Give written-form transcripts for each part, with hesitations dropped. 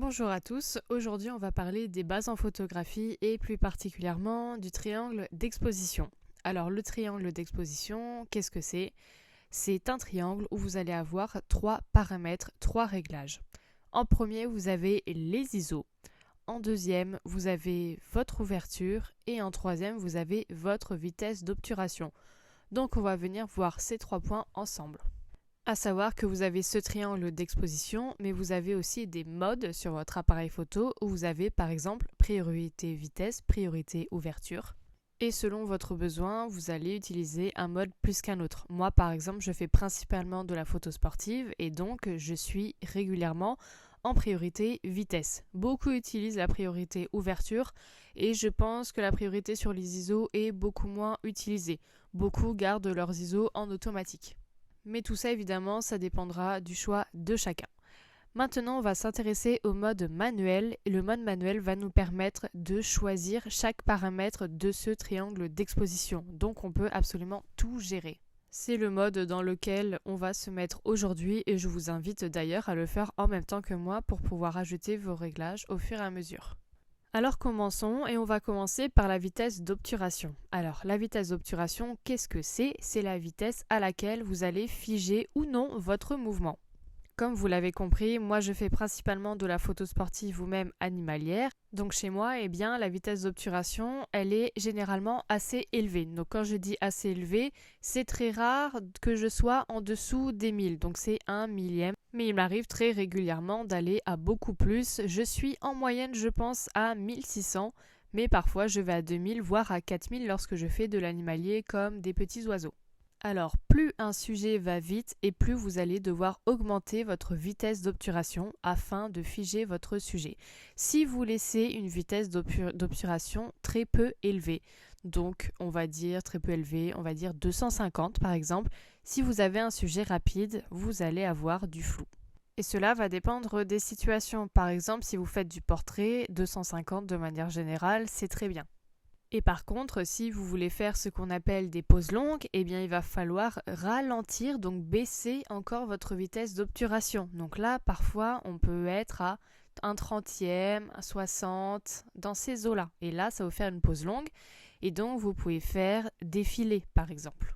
Bonjour à tous, aujourd'hui on va parler des bases en photographie et plus particulièrement du triangle d'exposition. Alors le triangle d'exposition, qu'est-ce que c'est? C'est un triangle où vous allez avoir trois paramètres, trois réglages. En premier, vous avez les ISO. En deuxième, vous avez votre ouverture et en troisième, vous avez votre vitesse d'obturation. Donc on va venir voir ces trois points ensemble. À savoir que vous avez ce triangle d'exposition, mais vous avez aussi des modes sur votre appareil photo où vous avez par exemple priorité vitesse, priorité ouverture. Et selon votre besoin, vous allez utiliser un mode plus qu'un autre. Moi par exemple, je fais principalement de la photo sportive et donc je suis régulièrement en priorité vitesse. Beaucoup utilisent la priorité ouverture et je pense que la priorité sur les ISO est beaucoup moins utilisée. Beaucoup gardent leurs ISO en automatique. Mais tout ça, évidemment, ça dépendra du choix de chacun. Maintenant, on va s'intéresser au mode manuel. Et le mode manuel va nous permettre de choisir chaque paramètre de ce triangle d'exposition. Donc, on peut absolument tout gérer. C'est le mode dans lequel on va se mettre aujourd'hui et je vous invite d'ailleurs à le faire en même temps que moi pour pouvoir ajouter vos réglages au fur et à mesure. Alors commençons et on va commencer par la vitesse d'obturation. Alors la vitesse d'obturation, qu'est-ce que c'est? C'est la vitesse à laquelle vous allez figer ou non votre mouvement. Comme vous l'avez compris, moi je fais principalement de la photo sportive ou même animalière. Donc chez moi, la vitesse d'obturation, elle est généralement assez élevée. Donc quand je dis assez élevée, c'est très rare que je sois en dessous des 1000. Donc c'est 1 millième. Mais il m'arrive très régulièrement d'aller à beaucoup plus. Je suis en moyenne, je pense, à 1600. Mais parfois je vais à 2000, voire à 4000 lorsque je fais de l'animalier comme des petits oiseaux. Alors, plus un sujet va vite et plus vous allez devoir augmenter votre vitesse d'obturation afin de figer votre sujet. Si vous laissez une vitesse d'obturation très peu élevée, donc on va dire très peu élevée, on va dire 250 par exemple, si vous avez un sujet rapide, vous allez avoir du flou. Et cela va dépendre des situations. Par exemple, si vous faites du portrait, 250 de manière générale, c'est très bien. Et par contre, si vous voulez faire ce qu'on appelle des pauses longues, il va falloir ralentir, donc baisser encore votre vitesse d'obturation. Donc là, parfois, on peut être à 1/30, 60, dans ces eaux-là. Et là, ça va vous faire une pause longue. Et donc, vous pouvez faire défiler, par exemple.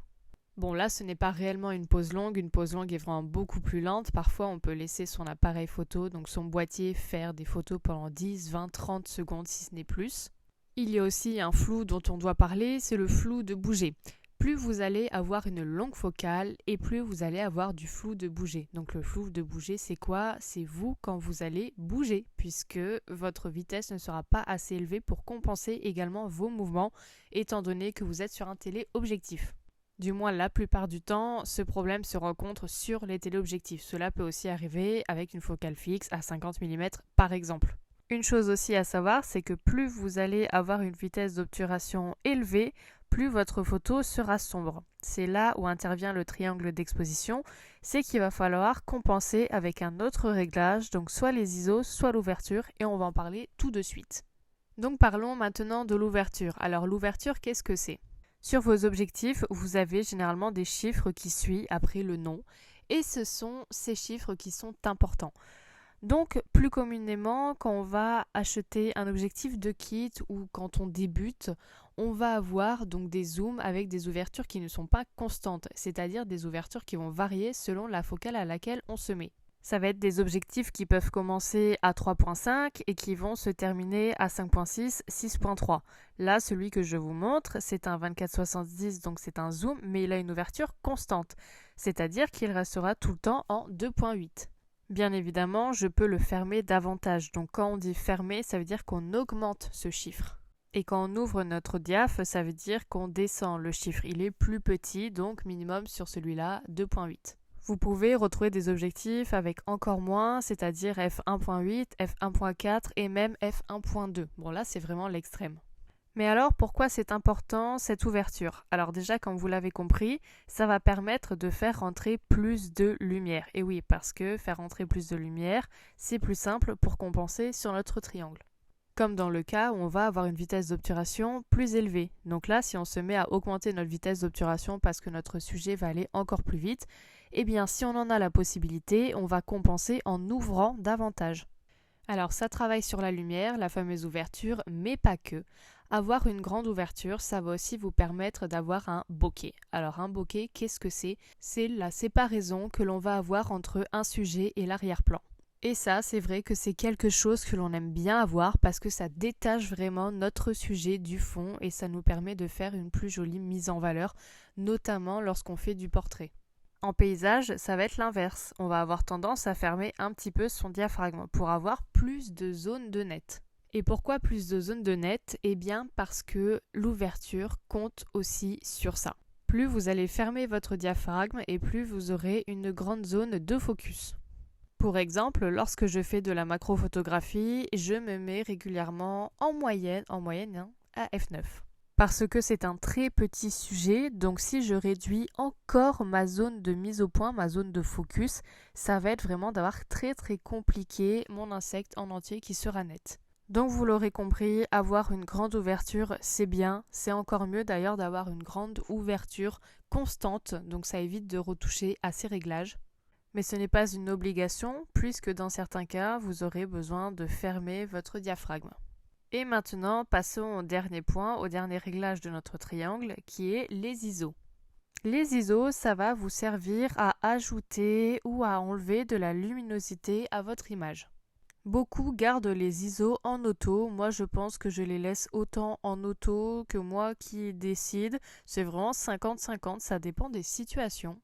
Bon, là, ce n'est pas réellement une pause longue. Une pause longue est vraiment beaucoup plus lente. Parfois, on peut laisser son appareil photo, donc son boîtier, faire des photos pendant 10, 20, 30 secondes, si ce n'est plus. Il y a aussi un flou dont on doit parler, c'est le flou de bouger. Plus vous allez avoir une longue focale et plus vous allez avoir du flou de bouger. Donc le flou de bouger, c'est quoi? C'est vous quand vous allez bouger, puisque votre vitesse ne sera pas assez élevée pour compenser également vos mouvements, étant donné que vous êtes sur un téléobjectif. Du moins la plupart du temps, ce problème se rencontre sur les téléobjectifs. Cela peut aussi arriver avec une focale fixe à 50 mm par exemple. Une chose aussi à savoir, c'est que plus vous allez avoir une vitesse d'obturation élevée, plus votre photo sera sombre. C'est là où intervient le triangle d'exposition, c'est qu'il va falloir compenser avec un autre réglage, donc soit les ISO, soit l'ouverture, et on va en parler tout de suite. Donc parlons maintenant de l'ouverture. Alors l'ouverture, qu'est-ce que c'est? Sur vos objectifs, vous avez généralement des chiffres qui suivent après le nom, et ce sont ces chiffres qui sont importants. Donc, plus communément, quand on va acheter un objectif de kit ou quand on débute, on va avoir donc des zooms avec des ouvertures qui ne sont pas constantes, c'est-à-dire des ouvertures qui vont varier selon la focale à laquelle on se met. Ça va être des objectifs qui peuvent commencer à 3.5 et qui vont se terminer à 5.6, 6.3. Là, celui que je vous montre, c'est un 24-70, donc c'est un zoom, mais il a une ouverture constante, c'est-à-dire qu'il restera tout le temps en 2.8. Bien évidemment, je peux le fermer davantage. Donc quand on dit fermer, ça veut dire qu'on augmente ce chiffre. Et quand on ouvre notre diaph, ça veut dire qu'on descend le chiffre. Il est plus petit, donc minimum sur celui-là, 2.8. Vous pouvez retrouver des objectifs avec encore moins, c'est-à-dire f1.8, f1.4 et même f1.2. Bon là, c'est vraiment l'extrême. Mais alors, pourquoi c'est important cette ouverture? Alors déjà, comme vous l'avez compris, ça va permettre de faire rentrer plus de lumière. Et oui, parce que faire rentrer plus de lumière, c'est plus simple pour compenser sur notre triangle. Comme dans le cas où on va avoir une vitesse d'obturation plus élevée. Donc là, si on se met à augmenter notre vitesse d'obturation parce que notre sujet va aller encore plus vite, si on en a la possibilité, on va compenser en ouvrant davantage. Alors ça travaille sur la lumière, la fameuse ouverture, mais pas que. Avoir une grande ouverture, ça va aussi vous permettre d'avoir un bokeh. Alors un bokeh, qu'est-ce que c'est? C'est la séparaison que l'on va avoir entre un sujet et l'arrière-plan. Et ça, c'est vrai que c'est quelque chose que l'on aime bien avoir parce que ça détache vraiment notre sujet du fond et ça nous permet de faire une plus jolie mise en valeur, notamment lorsqu'on fait du portrait. En paysage, ça va être l'inverse. On va avoir tendance à fermer un petit peu son diaphragme pour avoir plus de zones de net. Et pourquoi plus de zones de net? Eh bien parce que l'ouverture compte aussi sur ça. Plus vous allez fermer votre diaphragme et plus vous aurez une grande zone de focus. Pour exemple, lorsque je fais de la macrophotographie, je me mets régulièrement en moyenne à f9. Parce que c'est un très petit sujet, donc si je réduis encore ma zone de mise au point, ma zone de focus, ça va être vraiment d'avoir très compliqué mon insecte en entier qui sera net. Donc vous l'aurez compris, avoir une grande ouverture, c'est bien. C'est encore mieux d'ailleurs d'avoir une grande ouverture constante, donc ça évite de retoucher à ces réglages. Mais ce n'est pas une obligation, puisque dans certains cas, vous aurez besoin de fermer votre diaphragme. Et maintenant, passons au dernier point, au dernier réglage de notre triangle, qui est les ISO. Les ISO, ça va vous servir à ajouter ou à enlever de la luminosité à votre image. Beaucoup gardent les ISO en auto. Moi, je pense que je les laisse autant en auto que moi qui décide. C'est vraiment 50-50, ça dépend des situations.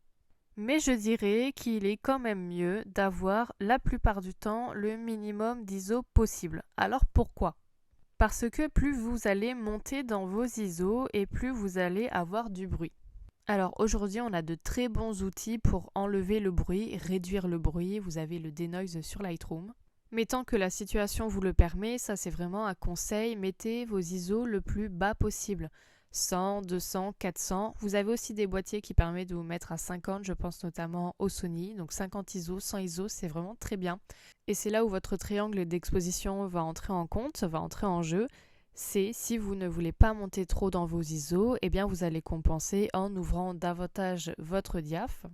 Mais je dirais qu'il est quand même mieux d'avoir la plupart du temps le minimum d'ISO possible. Alors pourquoi? Parce que plus vous allez monter dans vos ISO et plus vous allez avoir du bruit. Alors aujourd'hui on a de très bons outils pour enlever le bruit, réduire le bruit, vous avez le denoise sur Lightroom. Mais tant que la situation vous le permet, ça c'est vraiment un conseil, mettez vos ISO le plus bas possible. 100, 200, 400. Vous avez aussi des boîtiers qui permettent de vous mettre à 50, je pense notamment au Sony. Donc 50 ISO, 100 ISO, c'est vraiment très bien. Et c'est là où votre triangle d'exposition va entrer en compte, va entrer en jeu. C'est si vous ne voulez pas monter trop dans vos ISO, eh bien vous allez compenser en ouvrant davantage votre diaph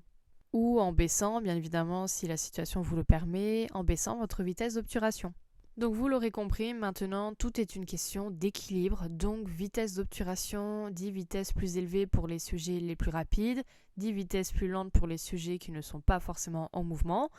ou en baissant, bien évidemment, si la situation vous le permet, en baissant votre vitesse d'obturation. Donc vous l'aurez compris, maintenant tout est une question d'équilibre, donc vitesse d'obturation, 10 vitesses plus élevées pour les sujets les plus rapides, 10 vitesses plus lentes pour les sujets qui ne sont pas forcément en mouvement.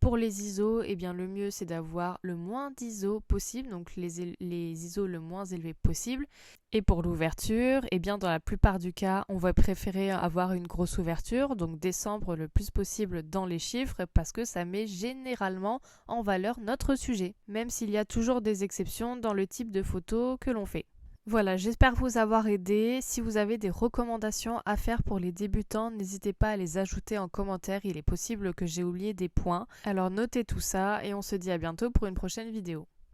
Pour les ISO, eh bien, le mieux c'est d'avoir le moins d'ISO possible, donc les ISO le moins élevé possible. Et pour l'ouverture, eh bien, dans la plupart du cas, on va préférer avoir une grosse ouverture, donc descendre le plus possible dans les chiffres parce que ça met généralement en valeur notre sujet, même s'il y a toujours des exceptions dans le type de photo que l'on fait. Voilà, j'espère vous avoir aidé. Si vous avez des recommandations à faire pour les débutants, n'hésitez pas à les ajouter en commentaire. Il est possible que j'ai oublié des points. Alors notez tout ça et on se dit à bientôt pour une prochaine vidéo.